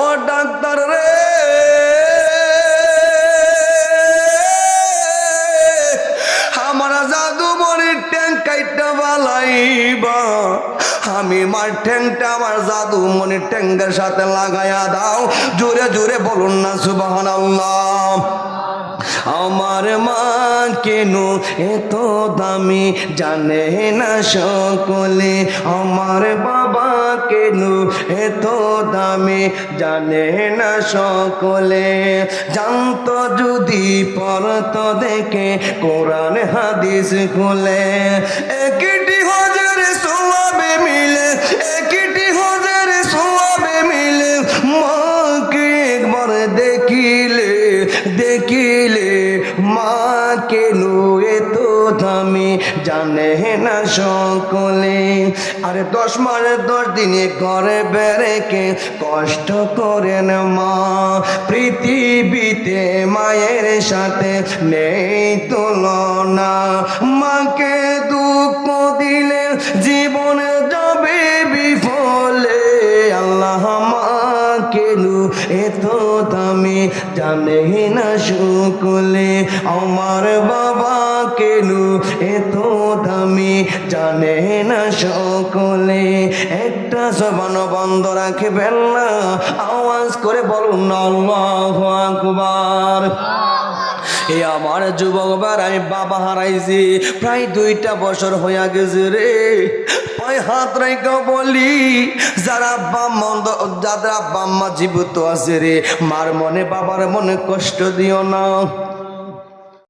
ও doctor রে, আমার জাদু মনির ট্যাং কাইটা বালাইবা, আমি মার ঠ্যাংটা আমার জাদু মনির ট্যাঙ্গের সাথে লাগাইয়া দাও। জোরে জোরে বলুন না সুবহানাল্লাহ। আমার মা কেন এত দামি জানে না সকলে, আমার বাবা কেন এত দামি জানে না সকলে। জানতো যদি পড়তো দেখে কোরআন হাদিস খুলে, একটি হজরে সোয়াবে মিলে, একটি হজরে সোয়াবে মিলে, মাকে একবার দেখিলে দেখিলে মা কেন এত দামি জানে না সকলে। আরে 10 মাসে 10 দিনে ঘরে বেড়েকে কষ্ট করেন মা, পৃথিবীতে মায়ের সাথে নেই তুলনা। মাকে দুঃখ দিলে জীবনে যাবে বিফলে, আল্লাহ মা কেন এত দামি জানে না সকলে, আমার বাবা কেন এত দামি জানে না সকলে। একটা জবান বন্ধ রাখবেন না, আওয়াজ করে বলুন আল্লাহু আকবার। এ আমার যুবক ভাই, বাবা হারাইছি প্রায় 2টা বছর হইয়া গেছে রে। পায়ে হাত রেখে বলি, যারা বাম্মা জীবিত আছে রে, মার মনে বাবার মনে কষ্ট দিও না।